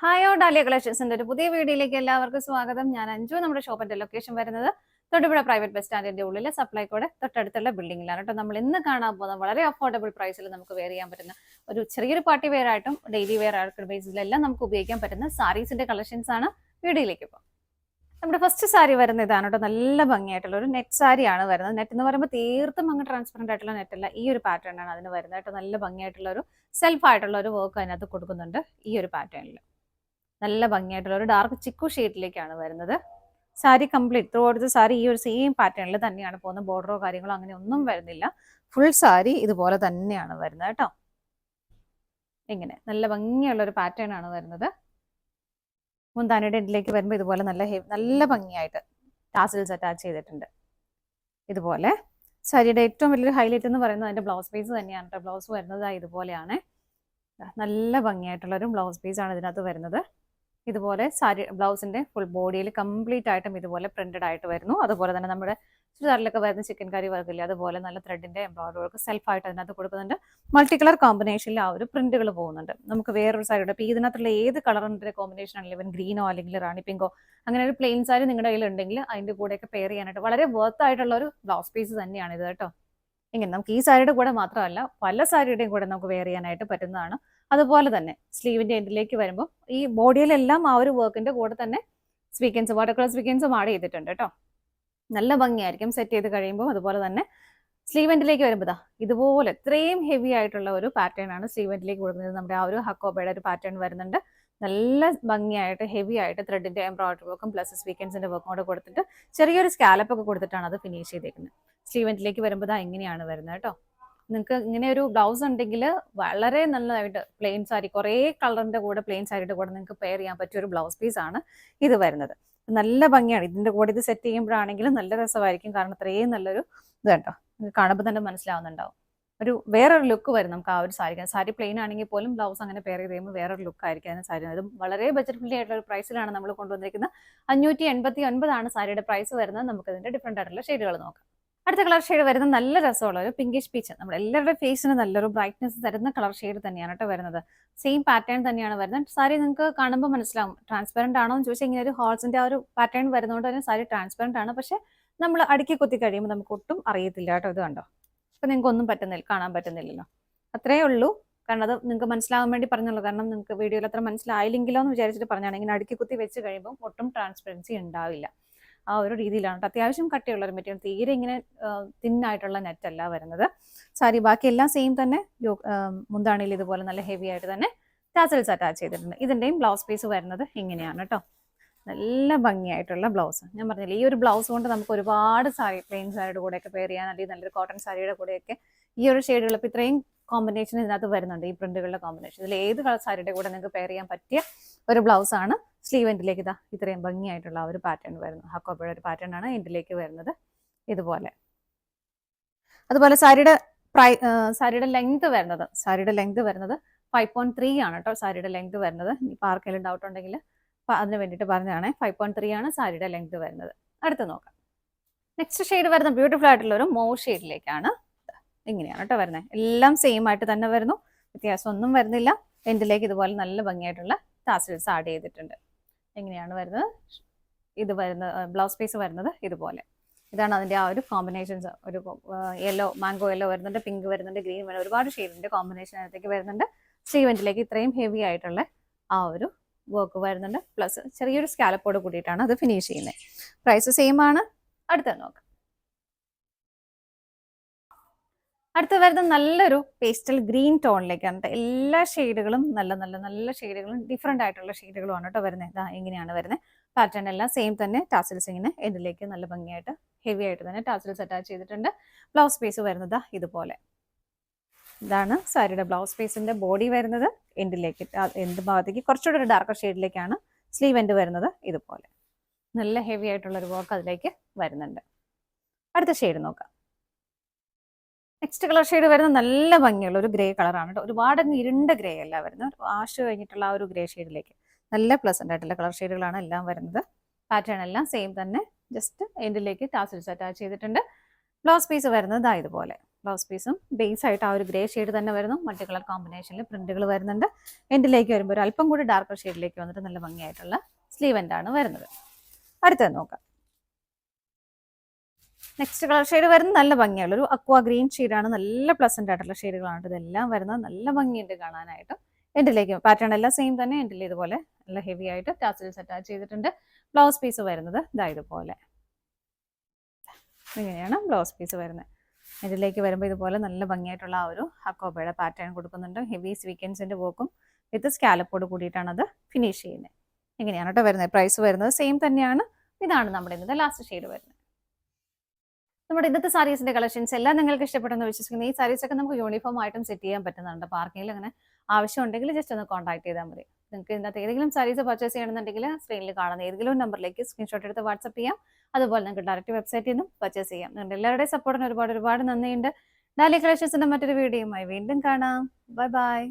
Hi ഓ dahlia കളക്ഷൻസിന്റെ ഒരു പുതിയ വീഡിയോയിലേക്ക് എല്ലാവർക്കും സ്വാഗതം. ഞാൻ അഞ്ജു. നമ്മുടെ ഷോപ്പിന്റെ ലൊക്കേഷൻ വരുന്നത് തൊടുപുഴ പ്രൈവറ്റ് ബസ് സ്റ്റാൻഡിന്റെ ഉള്ളിൽ സപ്ലൈകോടെ തൊട്ടടുത്തുള്ള ബിൽഡിംഗിലാണ് കേട്ടോ. നമ്മൾ ഇന്ന് കാണാൻ പോകുന്നത് വളരെ അഫോർഡബിൾ പ്രൈസിൽ നമുക്ക് വെയർ ചെയ്യാൻ പറ്റുന്ന ഒരു ചെറിയൊരു പാർട്ടി വെയർ ആയിട്ടും ഡെയിലി വെയർ ആയിട്ടും ബേസിലെല്ലാം നമുക്ക് ഉപയോഗിക്കാൻ പറ്റുന്ന സാരീസിന്റെ കളക്ഷൻസ് ആണ്. വീഡിയോയിലേക്ക് ഇപ്പോൾ നമ്മുടെ ഫസ്റ്റ് സാരി വരുന്ന ഇതാണ് കേട്ടോ. നല്ല ഭംഗിയായിട്ടുള്ള ഒരു നെറ്റ് സാരിയാണ് വരുന്നത്. നെറ്റ് എന്ന് പറയുമ്പോൾ തീർത്തും അങ്ങ് ട്രാൻസ്പെറന്റ് ആയിട്ടുള്ള നെറ്റ് അല്ല, ഈ ഒരു പാറ്റേൺ ആണ് അതിന് വരുന്നത് കേട്ടോ. നല്ല ഭംഗിയായിട്ടുള്ള ഒരു സെൽഫ് ആയിട്ടുള്ള ഒരു വർക്ക് അതിനകത്ത് കൊടുക്കുന്നുണ്ട്. ഈ ഒരു പാറ്റേണിൽ നല്ല ഭംഗിയായിട്ടുള്ള ഒരു ഡാർക്ക് ചിക്കു ഷെയ്ഡിലേക്കാണ് വരുന്നത്. Sari complete through out sari ഈ ഒരു സെയിം പാറ്റേണിൽ തന്നെയാണ് പോകുന്നത്. ബോർഡറോ കാര്യങ്ങളോ അങ്ങനെ ഒന്നും വരുന്നില്ല. ഫുൾ സാരി ഇതുപോലെ തന്നെയാണ് വരുന്നത് കേട്ടോ. ഇങ്ങനെ നല്ല ഭംഗിയുള്ള ഒരു പാറ്റേൺ ആണ് വരുന്നത്. മുന്താനയുടെ എൻഡിലേക്ക് വരുമ്പോൾ ഇതുപോലെ നല്ല ഭംഗിയായിട്ട് ടാസിൽസ് അറ്റാച്ച് ചെയ്തിട്ടുണ്ട്. ഇതുപോലെ സാരിയുടെ ഏറ്റവും വലിയൊരു ഹൈലൈറ്റ് എന്ന് പറയുന്നത് അതിന്റെ ബ്ലൗസ് പീസ് തന്നെയാണ് കേട്ടോ. ബ്ലൗസ് വരുന്നത് ഇതുപോലെയാണ്. നല്ല ഭംഗിയായിട്ടുള്ള ഒരു ബ്ലൗസ് പീസ് ആണ് ഇതിനകത്ത് വരുന്നത്. ഇതുപോലെ സാരി ബ്ലൗസിന്റെ ഫുൾ ബോഡിയിൽ കംപ്ലീറ്റ് ആയിട്ടും ഇതുപോലെ പ്രിന്റഡ് ആയിട്ട് വരുന്നു. അതുപോലെ തന്നെ നമ്മുടെ ചുരിദാറിലൊക്കെ വരുന്ന ചിക്കൻ കറി വർക്കില്ല, അതുപോലെ നല്ല ത്രെഡിന്റെ എംബ്രോയിഡറി വർക്ക് സെൽഫായിട്ട് അതിനകത്ത് കൊടുക്കുന്നുണ്ട്. മൾട്ടി കളർ കോമ്പിനേഷനിൽ ആ ഒരു പ്രിന്റുകൾ പോകുന്നുണ്ട്. നമുക്ക് വേറൊരു സാരിയുടെ ഇപ്പോൾ ഇതിനകത്തുള്ള ഏത് കളറിന്റെ കോമ്പിനേഷൻ ആണെങ്കിലും ഇവൻ ഗ്രീനോ അല്ലെങ്കിൽ റാണി പിങ്കോ അങ്ങനെ ഒരു പ്ലെയിൻ സാരി നിങ്ങളുടെ കയ്യിൽ ഉണ്ടെങ്കിൽ അതിന്റെ കൂടെയൊക്കെ പെയർ ചെയ്യാനായിട്ട് വളരെ വർത്ത് ആയിട്ടുള്ള ഒരു ബ്ലൗസ് പീസ് തന്നെയാണ് ഇത് കേട്ടോ. ഇങ്ങനെ നമുക്ക് ഈ സാരിയുടെ കൂടെ മാത്രമല്ല പല സാരിയുടെയും കൂടെ നമുക്ക് വെയർ ചെയ്യാനായിട്ട് പറ്റുന്നതാണ്. അതുപോലെ തന്നെ സ്ലീവിന്റെ എൻഡിലേക്ക് വരുമ്പോൾ ഈ ബോഡിയിലെല്ലാം ആ ഒരു വർക്കിന്റെ കൂടെ തന്നെ സ്വീക്കൻസ് വാട്ടർ കളർ സ്വീക്കൻസും ആഡ് ചെയ്തിട്ടുണ്ട് കേട്ടോ. നല്ല ഭംഗിയായിരിക്കും സെറ്റ് ചെയ്ത് കഴിയുമ്പോൾ. അതുപോലെ തന്നെ സ്ലീവ് എൻഡിലേക്ക് വരുമ്പോൾ ഇതുപോലെ ഇത്രയും ഹെവി ആയിട്ടുള്ള ഒരു പാറ്റേൺ ആണ് സ്ലീവ് എൻഡിലേക്ക് കൊടുക്കുന്നത്. നമ്മുടെ ആ ഒരു ഹക്കോബയുടെ ഒരു പാറ്റേൺ വരുന്നുണ്ട്. നല്ല ഭംഗിയായിട്ട് ഹെവി ആയിട്ട് ത്രെഡിന്റെ എംബ്രോയിഡറി വർക്കും പ്ലസ് സ്വീക്കൻസിന്റെ വർക്കും കൂടെ കൊടുത്തിട്ട് ചെറിയൊരു സ്കാലപ്പ് ഒക്കെ കൊടുത്തിട്ടാണ് അത് ഫിനിഷ് ചെയ്തേക്കുന്നത്. സ്ലീവ് എൻഡിലേക്ക് വരുമ്പോൾ എങ്ങനെയാണ് വരുന്നത് കേട്ടോ. നിങ്ങൾക്ക് ഇങ്ങനെ ഒരു ബ്ലൗസ് ഉണ്ടെങ്കിൽ വളരെ നല്ലതായിട്ട് പ്ലെയിൻ സാരി കുറേ കളറിന്റെ കൂടെ പ്ലെയിൻ സാരിയുടെ കൂടെ നിങ്ങൾക്ക് പെയർ ചെയ്യാൻ പറ്റിയ ഒരു ബ്ലൗസ് പീസ് ആണ് ഇത് വരുന്നത്. നല്ല ഭംഗിയാണ്. ഇതിന്റെ കൂടെ ഇത് സെറ്റ് ചെയ്യുമ്പോഴാണെങ്കിലും നല്ല രസമായിരിക്കും. കാരണം അത്രയും നല്ലൊരു ഇത് കേട്ടോ. കാണുമ്പോൾ തന്നെ മനസ്സിലാവുന്നുണ്ടാവും. ഒരു വേറൊരു ലുക്ക് വരും നമുക്ക് ആ ഒരു സാരി. സാരി പ്ലെയിൻ ആണെങ്കിൽ പോലും ബ്ലൗസ് അങ്ങനെ പെയർ ചെയ്ത് കഴിയുമ്പോൾ വേറൊരു ലുക്ക് ആയിരിക്കും അതിന് സാരി. അത് വളരെ ബജറ്റ് ഫ്രണ്ട്ലി ആയിട്ടുള്ള ഒരു പ്രൈസിലാണ് നമ്മൾ കൊണ്ടുവന്നിരിക്കുന്നത്. 589 സാരിയുടെ പ്രൈസ് വരുന്നത്. നമുക്ക് ഇതിന്റെ ഡിഫറെന്റ് ആയിട്ടുള്ള ഷെയ്ഡുകൾ നോക്കാം. അടുത്ത കളർ ഷെയ്ഡ് വരുന്നത് നല്ല രസമുള്ള ഒരു പിങ്കിഷ് പീച്ച്. നമ്മൾ എല്ലാവരുടെ ഫേസിന് നല്ലൊരു ബ്രൈറ്റ്നസ് തരുന്ന കളർ ഷെയ്ഡ് തന്നെയാണ് കേട്ടോ വരുന്നത്. സെയിം പാറ്റേൺ തന്നെയാണ് വരുന്നത്. സാരി നിങ്ങൾക്ക് കാണുമ്പോൾ മനസ്സിലാവും ട്രാൻസ്പെറന്റ് ആണോ എന്ന് ചോദിച്ചാൽ ഇങ്ങനെ ഒരു ഹോൾസിന്റെ ആ ഒരു പാറ്റേൺ വരുന്നതുകൊണ്ട് തന്നെ സാരി ട്രാൻസ്പെറന്റ് ആണ്. പക്ഷെ നമ്മൾ അടുക്കി കുത്തി കഴിയുമ്പോൾ നമുക്ക് ഒട്ടും അറിയത്തില്ല കേട്ടോ. ഇത് കണ്ടോ, ഇപ്പൊ നിങ്ങൾക്ക് ഒന്നും കാണാൻ പറ്റുന്നില്ലല്ലോ. അത്രേ ഉള്ളൂ. കാരണം അത് നിങ്ങൾക്ക് മനസ്സിലാവാൻ വേണ്ടി പറഞ്ഞുള്ളൂ. കാരണം നിങ്ങൾക്ക് വീഡിയോയിൽ അത്ര മനസ്സിലായില്ലെങ്കിലോ എന്ന് വിചാരിച്ചിട്ട് പറഞ്ഞാണ്. ഇങ്ങനെ അടുക്കി കുത്തി വെച്ച് കഴിയുമ്പോൾ ഒട്ടും ട്രാൻസ്പെറൻസി ഉണ്ടാവില്ല. ആ ഒരു രീതിയിലാണ്. അത്യാവശ്യം കട്ടിയുള്ള ഒരു മെറ്റീരിയൽ, തീരെ ഇങ്ങനെ തിന്നായിട്ടുള്ള നെറ്റ് അല്ല വരുന്നത്. സാരി ബാക്കി എല്ലാം സെയിം തന്നെ. മുന്താണിയിൽ ഇതുപോലെ നല്ല ഹെവി ആയിട്ട് തന്നെ ടാസൽസ് അറ്റാച്ച് ചെയ്തിട്ടുണ്ട്. ഇതിന്റെയും ബ്ലൗസ് പീസ് വരുന്നത് ഇങ്ങനെയാണ് കേട്ടോ. നല്ല ഭംഗിയായിട്ടുള്ള ബ്ലൗസ്. ഞാൻ പറഞ്ഞില്ല, ഈ ഒരു ബ്ലൗസ് കൊണ്ട് നമുക്ക് ഒരുപാട് സാരി പ്ലെയിൻ സാരിയുടെ കൂടെയൊക്കെ പെയർ ചെയ്യാൻ, അല്ലെങ്കിൽ നല്ലൊരു കോട്ടൺ സാരിയുടെ കൂടെയൊക്കെ ഈ ഒരു ഷെയ്ഡുകൾ ഇപ്പം ഇത്രയും കോമ്പിനേഷൻ ഇതിനകത്ത് വരുന്നുണ്ട്. ഈ പ്രിന്റുകളുടെ കോമ്പിനേഷൻ ഇതിൽ ഏത് കളർ സാരിയുടെ കൂടെ നിങ്ങൾക്ക് പെയർ ചെയ്യാൻ പറ്റിയ ഒരു ബ്ലൗസ് ആണ്. സ്ലീവ് എൻഡിലേക്ക് ഇത്രയും ഭംഗിയായിട്ടുള്ള ഒരു പാറ്റേൺ വരുന്നു. ഹക്കോബയുടെ ഒരു പാറ്റേൺ ആണ് എൻഡിലേക്ക് വരുന്നത് ഇതുപോലെ. അതുപോലെ സാരിയുടെ ലെങ്ത് വരുന്നത് 5.3 ആണ് കേട്ടോ. സാരിയുടെ ലെങ്ത് വരുന്നത്. ഇപ്പം ആർക്കെങ്കിലും ഡൗട്ട് ഉണ്ടെങ്കിൽ അതിന് വേണ്ടിയിട്ട് പറഞ്ഞതാണ്. 5.3 ആണ് സാരിയുടെ ലെങ്ത് വരുന്നത്. അടുത്ത് നോക്കാം. നെക്സ്റ്റ് ഷെയ്ഡ് വരുന്ന ബ്യൂട്ടിഫുൾ ആയിട്ടുള്ള ഒരു മോ ഷെയ്ഡിലേക്കാണ്. ഇങ്ങനെയാണ് കേട്ടോ വരുന്നത്. എല്ലാം സെയിം ആയിട്ട് തന്നെ വരുന്നു. വ്യത്യാസം ഒന്നും വരുന്നില്ല. എൻഡിലേക്ക് ഇതുപോലെ നല്ല ഭംഗിയായിട്ടുള്ള ടാസൽസ് ആഡ് ചെയ്തിട്ടുണ്ട്. എങ്ങനെയാണ് വരുന്നത്. ഇത് വരുന്ന ബ്ലൗസ് പീസ് വരുന്നത് ഇതുപോലെ. ഇതാണ് അതിന്റെ ആ ഒരു കോമ്പിനേഷൻസ്. ഒരു യെല്ലോ, മാംഗോ യെല്ലോ വരുന്നുണ്ട്, പിങ്ക് വരുന്നുണ്ട്, ഗ്രീൻ വരുന്നുണ്ട്, ഒരുപാട് ഷെയ്ഡിന്റെ കോമ്പിനേഷൻ അതിലേക്ക് വരുന്നുണ്ട്. സ്ലീവ് എൻഡിലേക്ക് ഇത്രയും ഹെവി ആയിട്ടുള്ള ആ ഒരു വർക്ക് വരുന്നുണ്ട്. പ്ലസ് ചെറിയൊരു സ്കാലപ്പോട് കൂടിയിട്ടാണ് അത് ഫിനിഷ് ചെയ്യുന്നത്. പ്രൈസ് സെയിം ആണ്. അടുത്ത നോക്കാം. അടുത്ത് വരുന്നത് നല്ലൊരു പേസ്റ്റൽ ഗ്രീൻ ടോണിലേക്കാണ്. എല്ലാ ഷെയ്ഡുകളും നല്ല ഷെയ്ഡുകളും ഡിഫറെന്റ് ആയിട്ടുള്ള ഷെയ്ഡുകളുമാണ് കേട്ടോ വരുന്നത്. എങ്ങനെയാണ് വരുന്നത്. പാറ്റേൺ എല്ലാം സെയിം തന്നെ. ടാസൽസ് ഇങ്ങനെ എൻഡിലേക്ക് നല്ല ഭംഗിയായിട്ട് ഹെവി ആയിട്ട് തന്നെ ടാസൽസ് അറ്റാച്ച് ചെയ്തിട്ടുണ്ട്. ബ്ലൗസ് പീസ് വരുന്നത് ഇതുപോലെ. ഇതാണ് സാരിയുടെ ബ്ലൗസ് പീസിന്റെ ബോഡി വരുന്നത്. എൻഡിലേക്ക് എൻഡ് ഭാഗത്തേക്ക് കുറച്ചുകൂടെ ഒരു ഡാർക്കർ ഷെയ്ഡിലേക്കാണ് സ്ലീവ് എൻഡ് വരുന്നത് ഇതുപോലെ. നല്ല ഹെവി ആയിട്ടുള്ള ഒരു വർക്ക് അതിലേക്ക് വരുന്നുണ്ട്. അടുത്ത ഷെയ്ഡ് നോക്കാം. നെക്സ്റ്റ് കളർ ഷെയ്ഡ് വരുന്നത് നല്ല ഭംഗിയുള്ള ഒരു ഗ്രേ കളറാണ് കേട്ടോ. ഒരുപാട് ഇരുണ്ട ഗ്രേ അല്ല വരുന്നത്. വാഷ് കഴിഞ്ഞിട്ടുള്ള ആ ഒരു ഗ്രേ ഷെയ്ഡിലേക്ക് നല്ല പ്ലസന്റ് ആയിട്ടുള്ള കളർ ഷെയ്ഡുകളാണ് എല്ലാം വരുന്നത്. പാറ്റേൺ എല്ലാം സെയിം തന്നെ. ജസ്റ്റ് എൻഡിലേക്ക് ടാസൽസ് അറ്റാച്ച് ചെയ്തിട്ടുണ്ട്. ബ്ലൗസ് പീസ് വരുന്നത് ഇതുപോലെ. ബ്ലൗസ് പീസും ബേസ് ആയിട്ട് ആ ഒരു ഗ്രേ ഷെയ്ഡ് തന്നെ വരുന്നു. മൾട്ടി കളർ കോമ്പിനേഷനിൽ പ്രിന്റുകൾ വരുന്നുണ്ട്. എൻഡിലേക്ക് വരുമ്പോൾ ഒരു അല്പം കൂടി ഡാർക്കർ ഷെയ്ഡിലേക്ക് വന്നിട്ട് നല്ല ഭംഗിയായിട്ടുള്ള സ്ലീവ് എൻഡാണ് വരുന്നത്. അടുത്തത് നോക്കാം. നെക്സ്റ്റ് കളർ ഷെയ്ഡ് വരുന്നത് നല്ല ഭംഗിയുള്ള ഒരു അക്വാ ഗ്രീൻ ഷെയ്ഡാണ്. നല്ല പ്ലസന്റ് ആയിട്ടുള്ള ഷെയ്ഡുകളാണ് ഇതെല്ലാം വരുന്നത്. നല്ല ഭംഗിയുണ്ട് കാണാനായിട്ട്. എൻഡിലേക്ക് പാറ്റേൺ എല്ലാം സെയിം തന്നെ. എൻഡിൽ ഇതുപോലെ നല്ല ഹെവി ആയിട്ട് ടാസൽസ് അറ്റാച്ച് ചെയ്തിട്ടുണ്ട്. ബ്ലൗസ് പീസ് വരുന്നത് ഇതാ ഇതുപോലെ ഇങ്ങനെയാണ് ബ്ലൗസ് പീസ് വരുന്നത്. ഇതിലേക്ക് വരുമ്പോൾ ഇതുപോലെ നല്ല ഭംഗിയായിട്ടുള്ള ആ ഒരു അക്കോബയുടെ പാറ്റേൺ കൊടുക്കുന്നുണ്ട്. ഹെവി സ്വീക്കൻസിന്റെ വർക്കും വിത്ത് സ്കാലപ്പോട് കൂടിയിട്ടാണ് അത് ഫിനിഷ് ചെയ്യുന്നത്. ഇങ്ങനെയാണ് കേട്ടോ വരുന്നത്. പ്രൈസ് വരുന്നത് സെയിം തന്നെയാണ്. ഇതാണ് നമ്മുടെ ഇന്നത്തെ ലാസ്റ്റ് ഷെയ്ഡ് വരുന്നത്. നമ്മുടെ ഇന്നത്തെ സാരീസിന്റെ കളക്ഷൻസ് എല്ലാം നിങ്ങൾക്ക് ഇഷ്ടപ്പെട്ടെന്ന് വിശ്വസിക്കുന്നു. ഈ സാരീസ് ഒക്കെ നമുക്ക് യൂണിഫോം ആയിട്ടും സെറ്റ് ചെയ്യാൻ പറ്റുന്നുണ്ട്. അപ്പോൾ ആർക്കെങ്കിലും അങ്ങനെ ആവശ്യമുണ്ടെങ്കിൽ ജസ്റ്റ് ഒന്ന് കോൺടാക്ട് ചെയ്താൽ മതി. നിങ്ങൾക്ക് ഇതിനകത്ത് ഏതെങ്കിലും സാരീസ് പർച്ചേസ് ചെയ്യണമെന്നുണ്ടെങ്കിൽ സ്ക്രീനിൽ കാണുന്ന ഏതെങ്കിലും നമ്പറിലേക്ക് സ്ക്രീൻഷോട്ട് എടുത്ത് വാട്സപ്പ് ചെയ്യാം. അതുപോലെ നിങ്ങൾക്ക് ഡയറക്റ്റ് വെബ്സൈറ്റിൽ നിന്നും പർച്ചേസ് ചെയ്യാം. നിങ്ങളുടെ എല്ലാവരുടെയും സപ്പോർട്ടിന് ഒരുപാട് നന്ദിയുണ്ട്. ഡാലി കളക്ഷൻസിന്റെ മറ്റൊരു വീഡിയോയുമായി വീണ്ടും കാണാം. Bye bye.